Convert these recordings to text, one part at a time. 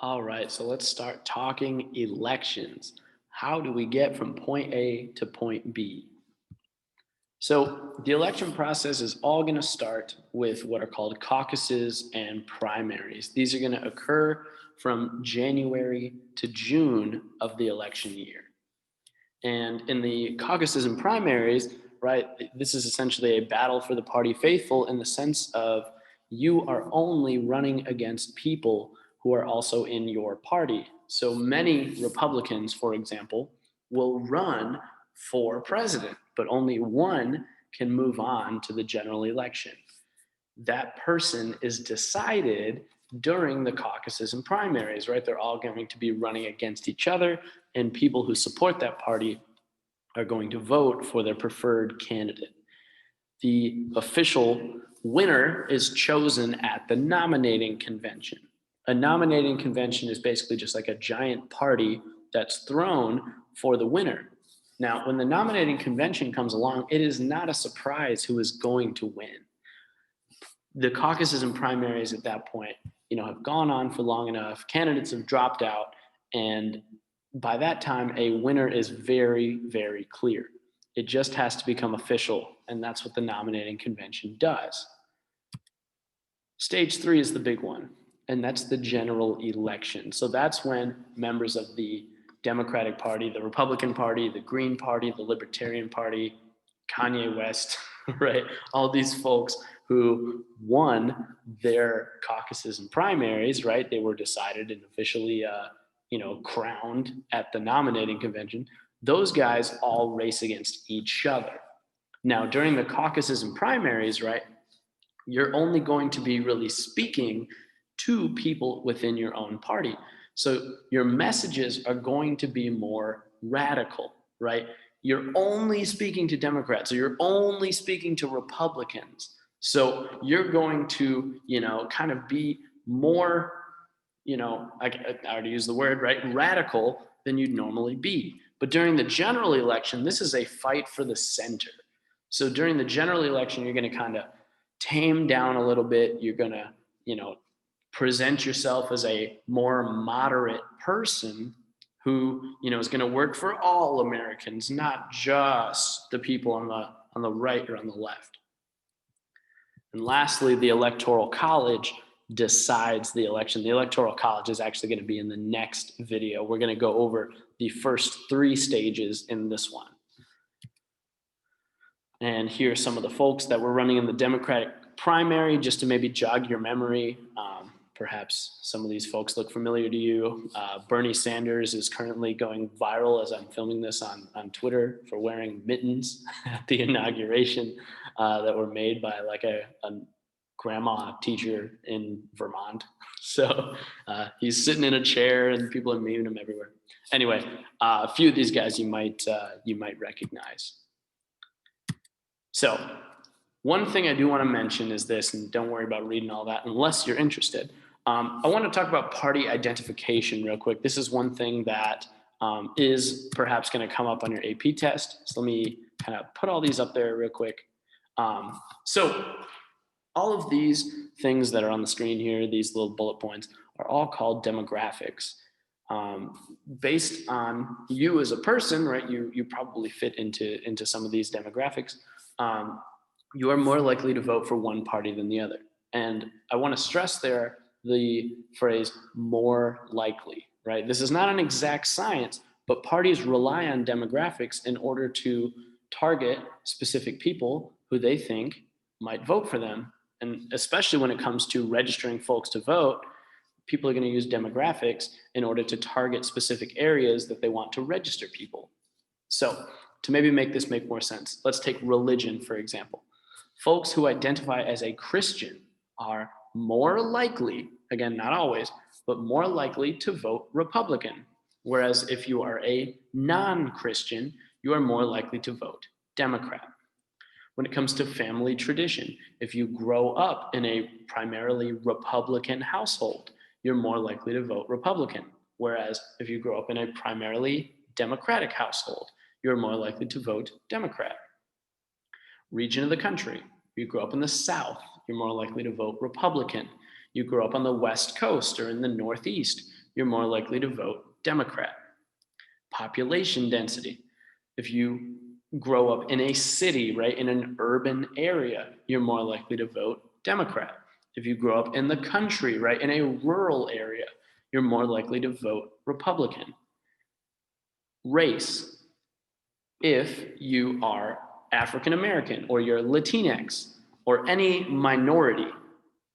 All right, so let's start talking elections. How do we get from point A to point B? So, the election process is all going to start with what are called caucuses and primaries. These are going to occur from January to June of the election year. And in the caucuses and primaries, right, this is essentially a battle for the party faithful in the sense of you are only running against people who are also in your party. So many Republicans, for example, will run for president, but only one can move on to the general election. That person is decided during the caucuses and primaries, right? They're all going to be running against each other, and people who support that party are going to vote for their preferred candidate. The official winner is chosen at the nominating convention. A nominating convention is basically just like a giant party that's thrown for the winner. Now, when the nominating convention comes along, it is not a surprise who is going to win. The caucuses and primaries at that point, have gone on for long enough. Candidates have dropped out, and by that time, a winner is very, very clear. It just has to become official, and that's what the nominating convention does. Stage three is the big one, and that's the general election. So that's when members of the Democratic Party, the Republican Party, the Green Party, the Libertarian Party, Kanye West, right? All these folks who won their caucuses and primaries, right? They were decided and officially, crowned at the nominating convention. Those guys all race against each other. Now, during the caucuses and primaries, right? You're only going to be really speaking to people within your own party. So your messages are going to be more radical, right? You're only speaking to Democrats, or you're only speaking to Republicans. So you're going to, kind of be more, I already used the word, right? Radical than you'd normally be. But during the general election, this is a fight for the center. So during the general election, you're going to kind of tame down a little bit. You're going to, present yourself as a more moderate person who, is going to work for all Americans, not just the people on the right or on the left. And lastly, the Electoral College decides the election. The Electoral College is actually going to be in the next video. We're going to go over the first three stages in this one. And here are some of the folks that were running in the Democratic primary, just to maybe jog your memory. Perhaps some of these folks look familiar to you. Bernie Sanders is currently going viral as I'm filming this on Twitter for wearing mittens at the inauguration that were made by like a grandma teacher in Vermont. So he's sitting in a chair and people are memeing him everywhere. Anyway, a few of these guys you might recognize. So one thing I do want to mention is this, and don't worry about reading all that unless you're interested. I want to talk about party identification real quick. This is one thing that is perhaps going to come up on your AP test. So let me kind of put all these up there real quick. So all of these things that are on the screen here, these little bullet points, are all called demographics. Based on you as a person, right? You probably fit into some of these demographics. You are more likely to vote for one party than the other. And I want to stress there the phrase more likely, right? This is not an exact science, but parties rely on demographics in order to target specific people who they think might vote for them. And especially when it comes to registering folks to vote, people are going to use demographics in order to target specific areas that they want to register people. So to maybe make this make more sense, let's take religion, for example. Folks who identify as a Christian are more likely, again, not always, but more likely to vote Republican. Whereas if you are a non-Christian, you are more likely to vote Democrat. When it comes to family tradition, if you grow up in a primarily Republican household, you're more likely to vote Republican. Whereas if you grow up in a primarily Democratic household, you're more likely to vote Democrat. Region of the country. You grow up in the South, you're more likely to vote Republican. You grow up on the West Coast or in the Northeast, you're more likely to vote Democrat. Population density. If you grow up in a city, right, in an urban area, you're more likely to vote Democrat. If you grow up in the country, right, in a rural area, you're more likely to vote Republican. Race. If you are African American or you're Latinx or any minority,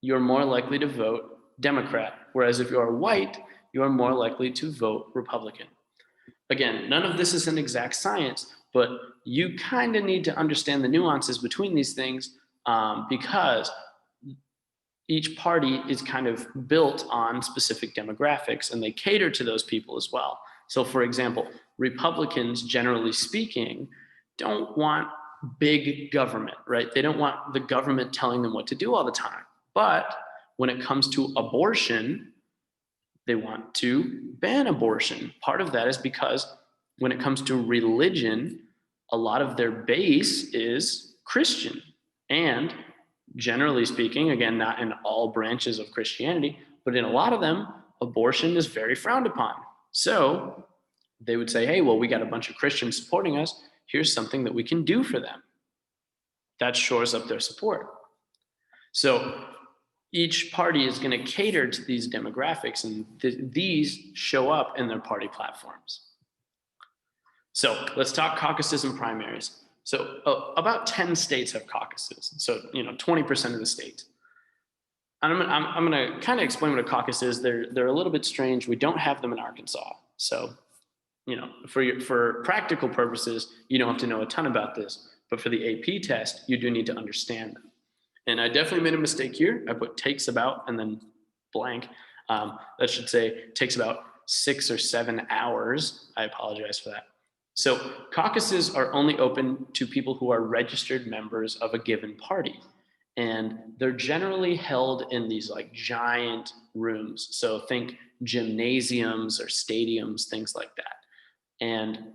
you're more likely to vote Democrat. Whereas if you are white, you are more likely to vote Republican. Again, none of this is an exact science, but you kind of need to understand the nuances between these things because each party is kind of built on specific demographics and they cater to those people as well. So, for example, Republicans, generally speaking, don't want big government, right? They don't want the government telling them what to do all the time. But when it comes to abortion, they want to ban abortion. Part of that is because when it comes to religion, a lot of their base is Christian. And generally speaking, again, not in all branches of Christianity, but in a lot of them, abortion is very frowned upon. So they would say, hey, well, we got a bunch of Christians supporting us. Here's something that we can do for them. That shores up their support. So each party is going to cater to these demographics, and these show up in their party platforms. So let's talk caucuses and primaries. So about 10 states have caucuses. So, 20% of the states. I'm going to kind of explain what a caucus is. They're a little bit strange. We don't have them in Arkansas. So, for practical purposes, you don't have to know a ton about this. But for the AP test, you do need to understand them. And I definitely made a mistake here. I put takes about and then blank. That should say takes about 6 or 7 hours. I apologize for that. So caucuses are only open to people who are registered members of a given party. And they're generally held in these like giant rooms. So think gymnasiums or stadiums, things like that. And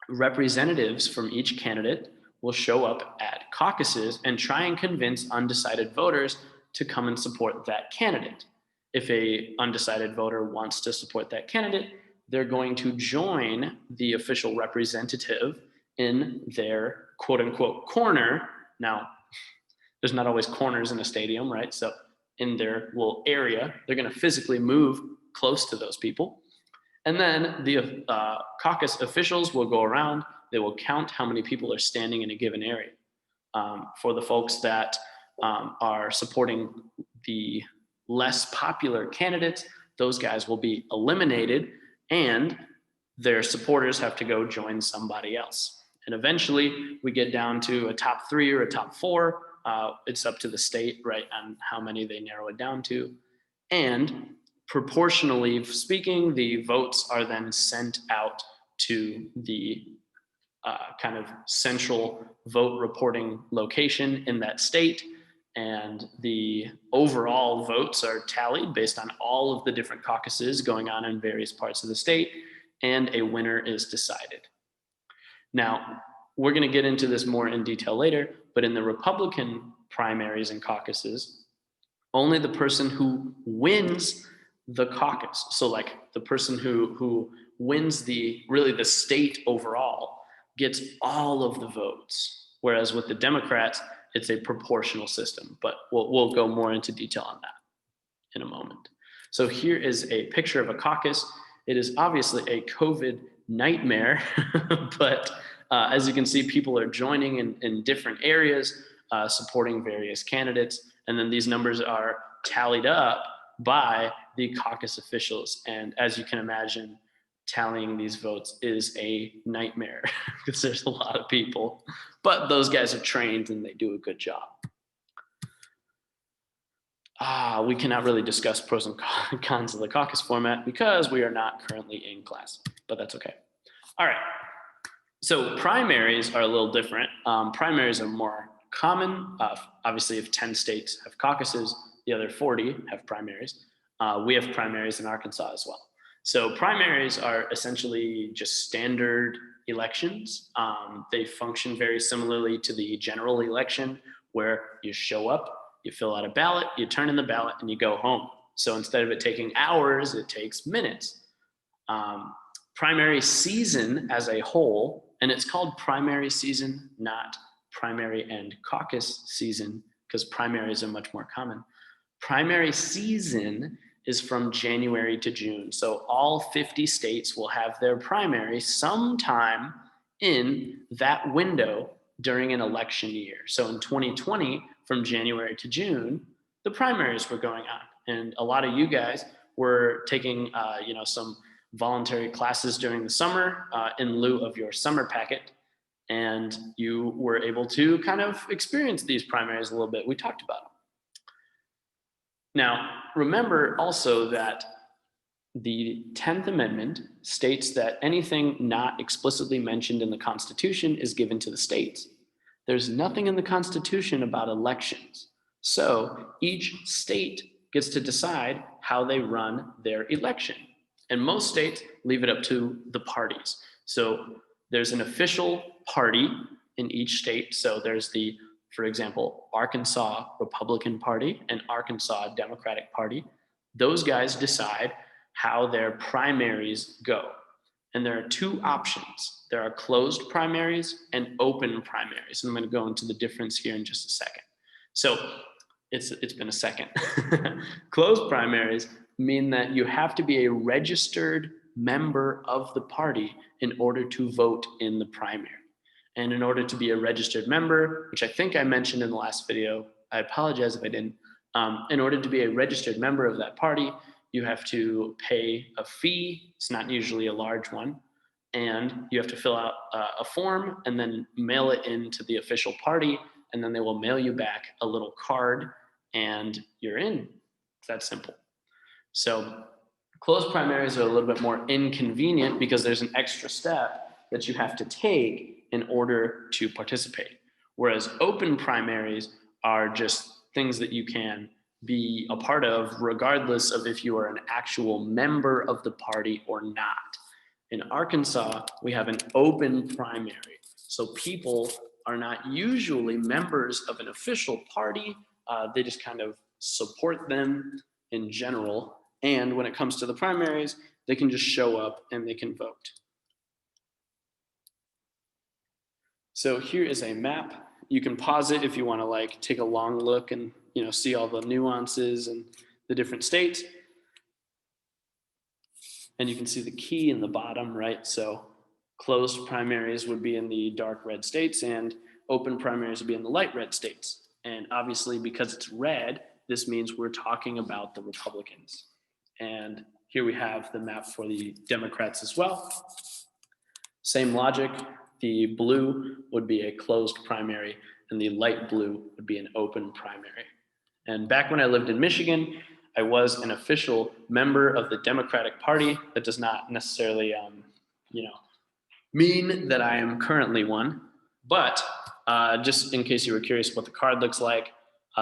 representatives from each candidate will show up at caucuses and try and convince undecided voters to come and support that candidate. If a undecided voter wants to support that candidate, they're going to join the official representative in their quote unquote corner. Now, there's not always corners in a stadium, right? So in their little area, they're going to physically move close to those people. And then the caucus officials will go around. They will count how many people are standing in a given area. For the folks that are supporting the less popular candidates, those guys will be eliminated and their supporters have to go join somebody else. And eventually we get down to a top 3 or a top 4. It's up to the state, right, on how many they narrow it down to. And proportionally speaking, the votes are then sent out to the kind of central vote reporting location in that state. And the overall votes are tallied based on all of the different caucuses going on in various parts of the state, and a winner is decided. Now, we're going to get into this more in detail later, but in the Republican primaries and caucuses, only the person who wins the caucus, so like the person who wins the state overall, gets all of the votes. Whereas with the Democrats, it's a proportional system, but we'll go more into detail on that in a moment. So here is a picture of a caucus. It is obviously a COVID nightmare, but as you can see, people are joining in different areas, supporting various candidates, and then these numbers are tallied up by the caucus officials. And as you can imagine, tallying these votes is a nightmare because there's a lot of people, but those guys are trained and they do a good job. We cannot really discuss pros and cons of the caucus format because we are not currently in class, but that's okay. All right. So primaries are a little different. Primaries are more common. Obviously, if 10 states have caucuses, the other 40 have primaries. We have primaries in Arkansas as well. So primaries are essentially just standard elections. They function very similarly to the general election, where you show up, you fill out a ballot, you turn in the ballot, and you go home. So instead of it taking hours, it takes minutes. Um, Primary season as a whole, and it's called primary season, not primary and caucus season, because primaries are much more common. Primary season is from January to June. So all 50 states will have their primary sometime in that window during an election year. So in 2020, from January to June, the primaries were going on. And a lot of you guys were taking, some voluntary classes during the summer in lieu of your summer packet. And you were able to kind of experience these primaries a little bit. We talked about them. Now, remember also that the 10th Amendment states that anything not explicitly mentioned in the Constitution is given to the states. There's nothing in the Constitution about elections. So each state gets to decide how they run their election. And most states leave it up to the parties. So there's an official party in each state. So there's the, for example, Arkansas Republican Party and Arkansas Democratic Party. Those guys decide how their primaries go. And there are two options. There are closed primaries and open primaries. And I'm going to go into the difference here in just a second. So it's been a second. Closed primaries mean that you have to be a registered member of the party in order to vote in the primary. And in order to be a registered member, which I think I mentioned in the last video, I apologize if I didn't. In order to be a registered member of that party, you have to pay a fee. It's not usually a large one. And you have to fill out a form and then mail it in to the official party. And then they will mail you back a little card and you're in. It's that simple. So closed primaries are a little bit more inconvenient because there's an extra step that you have to take in order to participate. Whereas open primaries are just things that you can be a part of regardless of if you are an actual member of the party or not. In Arkansas, we have an open primary. So people are not usually members of an official party. They just kind of support them in general. And when it comes to the primaries, they can just show up and they can vote. So here is a map. You can pause it if you want to take a long look and see all the nuances and the different states. And you can see the key in the bottom, right? So closed primaries would be in the dark red states and open primaries would be in the light red states. And obviously because it's red, this means we're talking about the Republicans. And here we have the map for the Democrats as well. Same logic, the blue would be a closed primary and the light blue would be an open primary. And back when I lived in Michigan, I was an official member of the Democratic Party. That does not necessarily, mean that I am currently one. But just in case you were curious what the card looks like,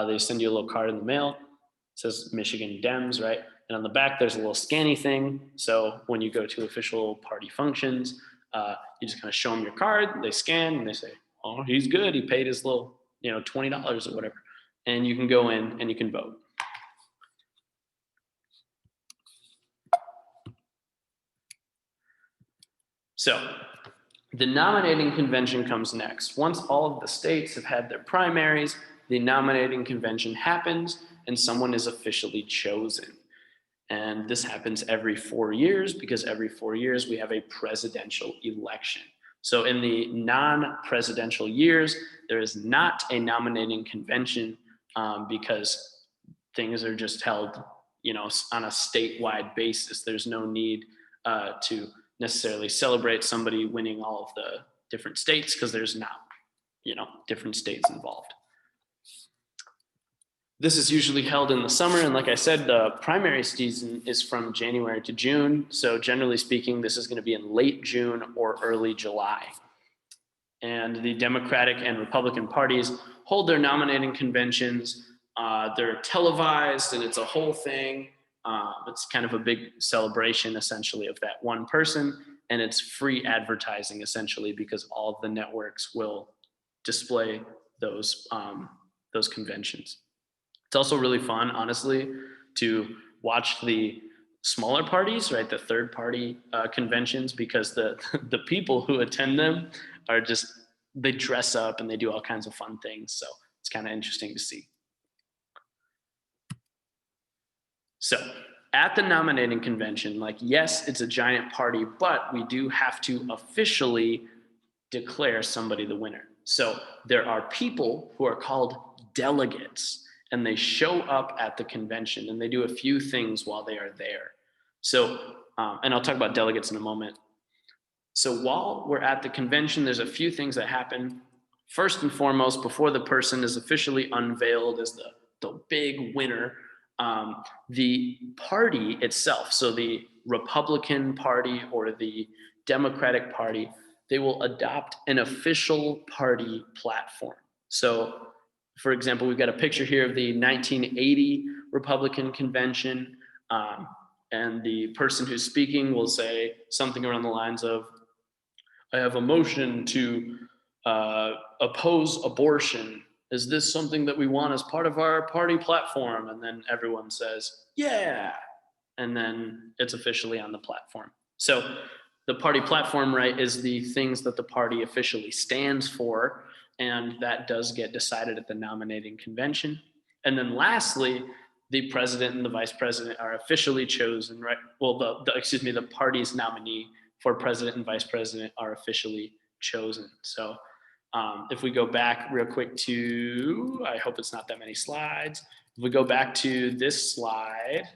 they send you a little card in the mail. It says Michigan Dems, right? And on the back, there's a little scanny thing. So when you go to official party functions, you just kind of show them your card. They scan and they say, "Oh, he's good. He paid his little, $20 or whatever." And you can go in and you can vote. So the nominating convention comes next. Once all of the states have had their primaries, the nominating convention happens and someone is officially chosen. And this happens every 4 years because every 4 years we have a presidential election. So in the non-presidential years, there is not a nominating convention because things are just held, on a statewide basis. There's no need to necessarily celebrate somebody winning all of the different states because there's not, different states involved. This is usually held in the summer, and like I said, the primary season is from January to June. So generally speaking, this is going to be in late June or early July. And the Democratic and Republican parties hold their nominating conventions. They're televised, and it's a whole thing. It's kind of a big celebration, essentially, of that one person, and it's free advertising, essentially, because all of the networks will display those conventions. It's also really fun, honestly, to watch the smaller parties, right? The third party conventions, because the people who attend them are just, they dress up and they do all kinds of fun things. So it's kind of interesting to see. So at the nominating convention, like, yes, it's a giant party, but we do have to officially declare somebody the winner. So there are people who are called delegates, and they show up at the convention and they do a few things while they are there. So, and I'll talk about delegates in a moment. So while we're at the convention, there's a few things that happen. First and foremost, before the person is officially unveiled as the big winner, the party itself, so the Republican Party or the Democratic Party, they will adopt an official party platform. So, for example, we've got a picture here of the 1980 Republican convention, and the person who's speaking will say something around the lines of, I have a motion to oppose abortion. Is this something that we want as part of our party platform? And then everyone says, yeah. And then it's officially on the platform. So the party platform, right, is the things that the party officially stands for. And that does get decided at the nominating convention. And then lastly, the president and the vice president are officially chosen, right? Well, the party's nominee for president and vice president are officially chosen. So if we go back real quick to, I hope it's not that many slides. If we go back to this slide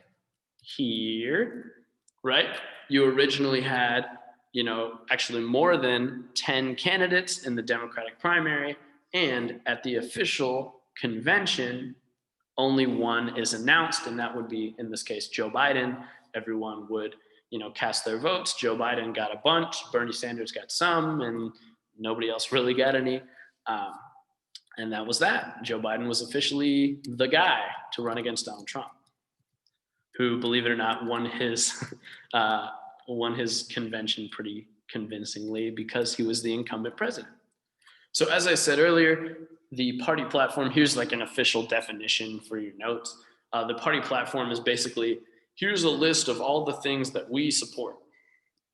here, right? You originally had, actually more than 10 candidates in the Democratic primary, and at the official convention, only one is announced, and that would be, in this case, Joe Biden. Everyone would, cast their votes. Joe Biden got a bunch, Bernie Sanders got some, and nobody else really got any. And that was that. Joe Biden was officially the guy to run against Donald Trump, who, believe it or not, won his convention pretty convincingly because he was the incumbent president. So as I said earlier, the party platform, here's like an official definition for your notes. The party platform is basically, here's a list of all the things that we support.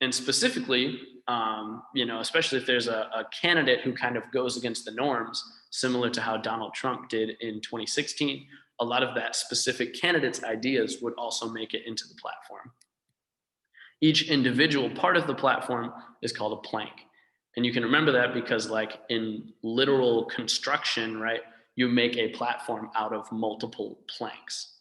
And specifically, especially if there's a candidate who kind of goes against the norms, similar to how Donald Trump did in 2016, a lot of that specific candidate's ideas would also make it into the platform. Each individual part of the platform is called a plank. And you can remember that because, like, in literal construction, right, you make a platform out of multiple planks.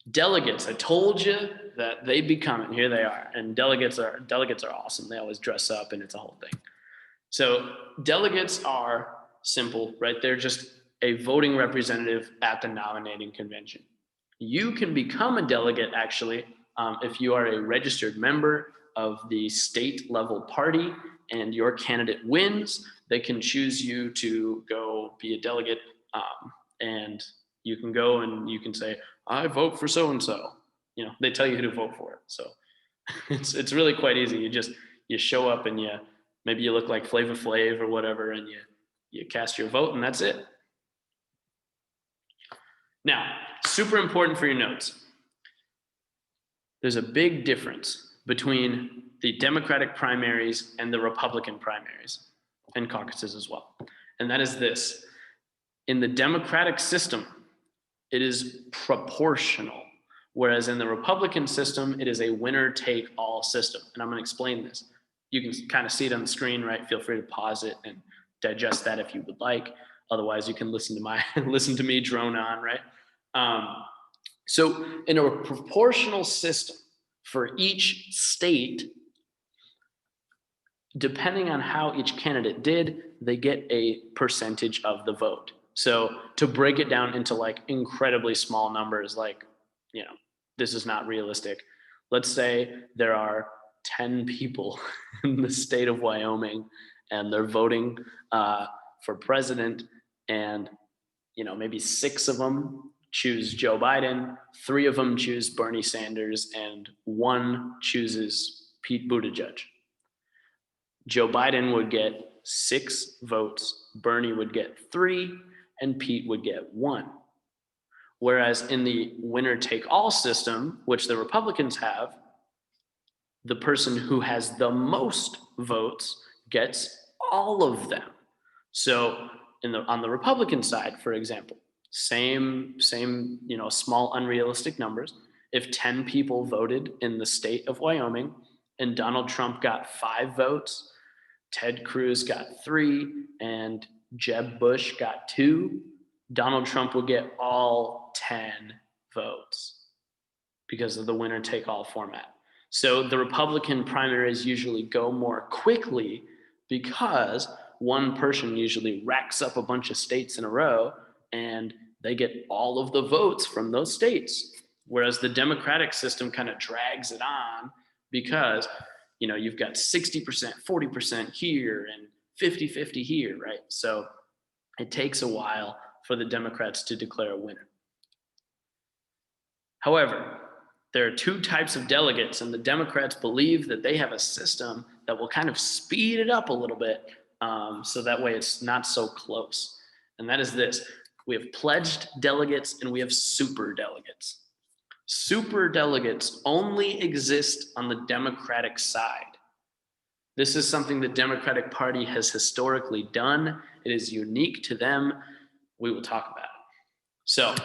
Delegates, I told you that they'd be coming. Here they are. And delegates are awesome. They always dress up and it's a whole thing. So delegates are simple, right? They're just a voting representative at the nominating convention. You can become a delegate, actually, if you are a registered member of the state level party and your candidate wins. They can choose you to go be a delegate, and you can go and you can say, I vote for so-and-so. They tell you who to vote for. So it's really quite easy. You show up and maybe you look like Flava Flav or whatever, and you cast your vote, and that's it. Now, super important for your notes. There's a big difference between the Democratic primaries and the Republican primaries and caucuses as well. And that is this. In the Democratic system, it is proportional, whereas in the Republican system, it is a winner-take-all system. And I'm going to explain this. You can kind of see it on the screen, right? Feel free to pause it and digest that if you would like. Otherwise, you can listen to me drone on, right? So in a proportional system, for each state, depending on how each candidate did, they get a percentage of the vote. So to break it down into like incredibly small numbers, like, this is not realistic. Let's say there are 10 people in the state of Wyoming and they're voting for president, and maybe 6 of them choose Joe Biden, 3 of them choose Bernie Sanders, and 1 chooses Pete Buttigieg. Joe Biden would get 6 votes, Bernie would get 3, and Pete would get 1. Whereas in the winner take all system, which the Republicans have, the person who has the most votes gets all of them. So on the Republican side, for example, same small unrealistic numbers. If 10 people voted in the state of Wyoming and Donald Trump got 5 votes, Ted Cruz got 3, and Jeb Bush got 2, Donald Trump would get all 10 votes because of the winner take all format. So the Republican primaries usually go more quickly because one person usually racks up a bunch of states in a row and they get all of the votes from those states. Whereas the Democratic system kind of drags it on because you've got 60%, 40% here and 50-50 here, right? So it takes a while for the Democrats to declare a winner. However, there are 2 types of delegates, and the Democrats believe that they have a system that will kind of speed it up a little bit, so that way it's not so close. And that is this: we have pledged delegates and we have super delegates. Super delegates only exist on the Democratic side. This is something the Democratic Party has historically done. It is unique to them. We will talk about it. So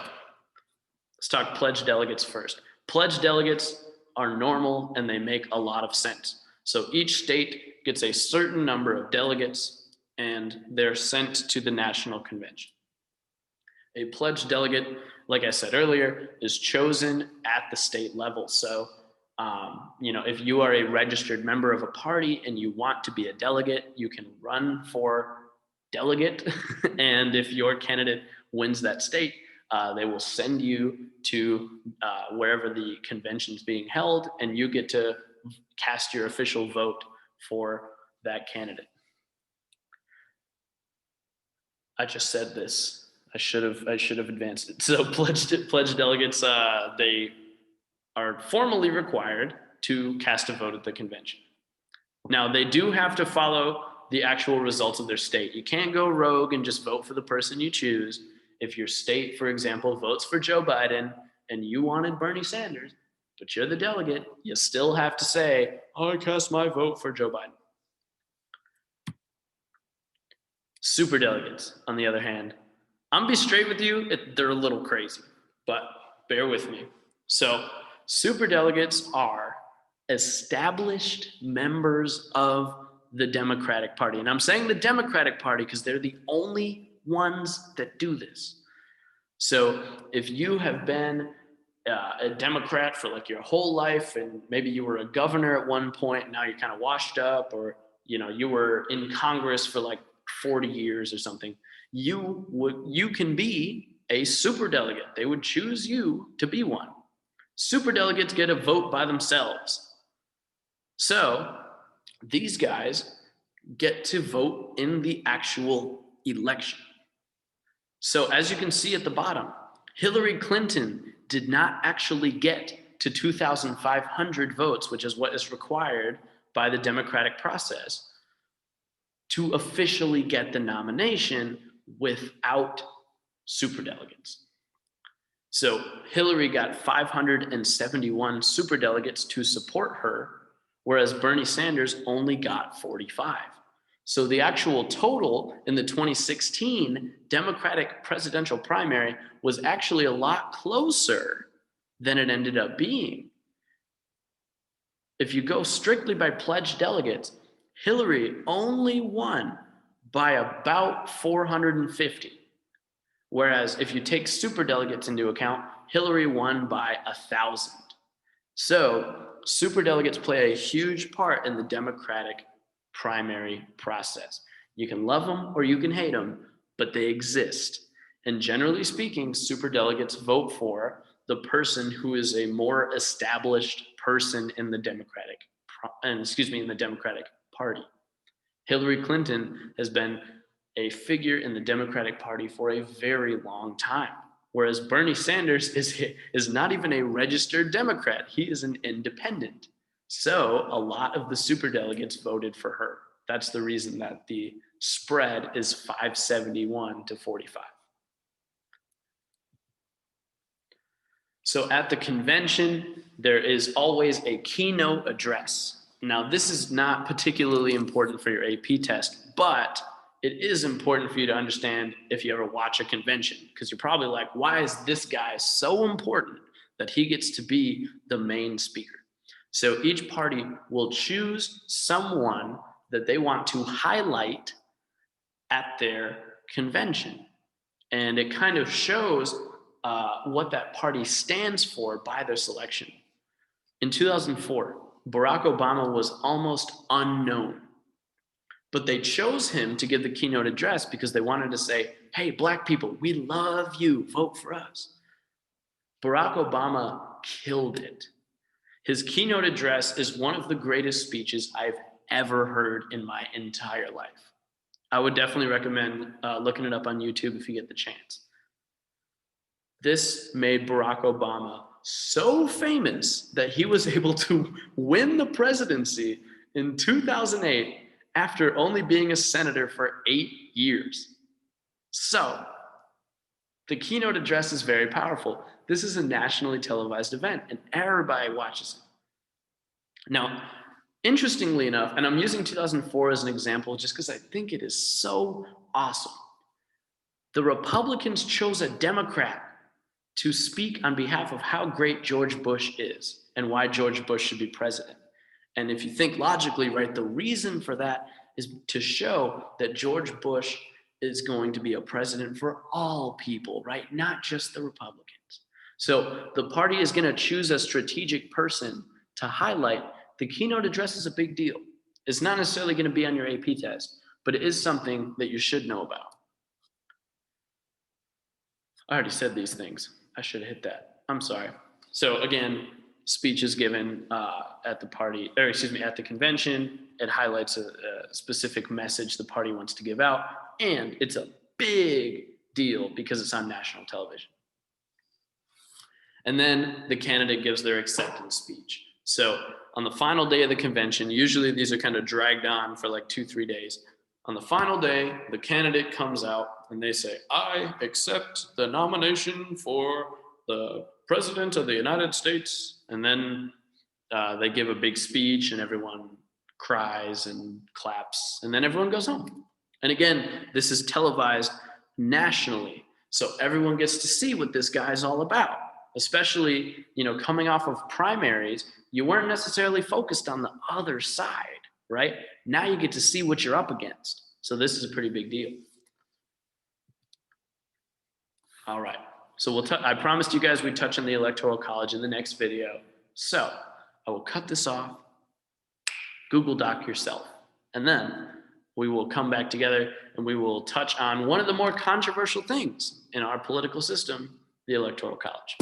let's talk pledged delegates first. Pledged delegates are normal and they make a lot of sense. So each state gets a certain number of delegates and they're sent to the national convention. A pledged delegate, like I said earlier, is chosen at the state level. So, if you are a registered member of a party and you want to be a delegate, you can run for delegate. And if your candidate wins that state, they will send you to wherever the convention's being held, and you get to cast your official vote for that candidate. I just said this. I should have advanced it. So pledged delegates, they are formally required to cast a vote at the convention. Now, they do have to follow the actual results of their state. You can't go rogue and just vote for the person you choose. If your state, for example, votes for Joe Biden and you wanted Bernie Sanders, but you're the delegate, you still have to say, I cast my vote for Joe Biden. Super delegates, on the other hand, I'm gonna be straight with you, they're a little crazy, but bear with me. So super delegates are established members of the Democratic Party. And I'm saying the Democratic Party because they're the only ones that do this. So if you have been a Democrat for like your whole life, and maybe you were a governor at one point, and now you're kind of washed up, or you were in Congress for like 40 years or something, you can be a super delegate. They would choose you to be one. Super delegates get a vote by themselves. So these guys get to vote in the actual election. So as you can see at the bottom, Hillary Clinton did not actually get to 2,500 votes, which is what is required by the democratic process to officially get the nomination without superdelegates. So Hillary got 571 superdelegates to support her, whereas Bernie Sanders only got 45. So the actual total in the 2016 Democratic presidential primary was actually a lot closer than it ended up being. If you go strictly by pledged delegates, Hillary only won by about 450. Whereas if you take superdelegates into account, Hillary won by 1,000. So superdelegates play a huge part in the Democratic primary process. You can love them or you can hate them, but they exist. And generally speaking, superdelegates vote for the person who is a more established person in the Democratic Party. Hillary Clinton has been a figure in the Democratic Party for a very long time, whereas Bernie Sanders is not even a registered Democrat. He is an independent. So a lot of the superdelegates voted for her. That's the reason that the spread is 571 to 45. So at the convention, there is always a keynote address. Now, this is not particularly important for your AP test, but it is important for you to understand if you ever watch a convention, because you're probably like, why is this guy so important that he gets to be the main speaker? So each party will choose someone that they want to highlight at their convention. And it kind of shows what that party stands for by their selection. In 2004, Barack Obama was almost unknown, but they chose him to give the keynote address because they wanted to say, hey, Black people, we love you, vote for us. Barack Obama killed it. His keynote address is one of the greatest speeches I've ever heard in my entire life. I would definitely recommend looking it up on YouTube if you get the chance. This made Barack Obama so famous that he was able to win the presidency in 2008 after only being a senator for 8 years. So, the keynote address is very powerful. This is a nationally televised event, and everybody watches it. Now, interestingly enough, and I'm using 2004 as an example just because I think it is so awesome, the Republicans chose a Democrat to speak on behalf of how great George Bush is and why George Bush should be president. And if you think logically, right, the reason for that is to show that George Bush is going to be a president for all people, right? Not just the Republicans. So the party is going to choose a strategic person to highlight. The keynote address is a big deal. It's not necessarily going to be on your AP test, but it is something that you should know about. I already said these things. I should have hit that. I'm sorry. So again, speech is given at the party, or excuse me, at the convention. It highlights a specific message the party wants to give out, and it's a big deal because it's on national television. And then the candidate gives their acceptance speech. So on the final day of the convention, usually these are kind of dragged on for like 2-3 days. On the final day, the candidate comes out and they say, I accept the nomination for the President of the United States. And then they give a big speech and everyone cries and claps, and then everyone goes home. And again, this is televised nationally, so everyone gets to see what this guy's all about. Especially, coming off of primaries, you weren't necessarily focused on the other side, right? Now you get to see what you're up against. So this is a pretty big deal. All right. So I promised you guys we'd touch on the Electoral College in the next video. So I will cut this off, Google Doc yourself, and then we will come back together and we will touch on one of the more controversial things in our political system, the Electoral College.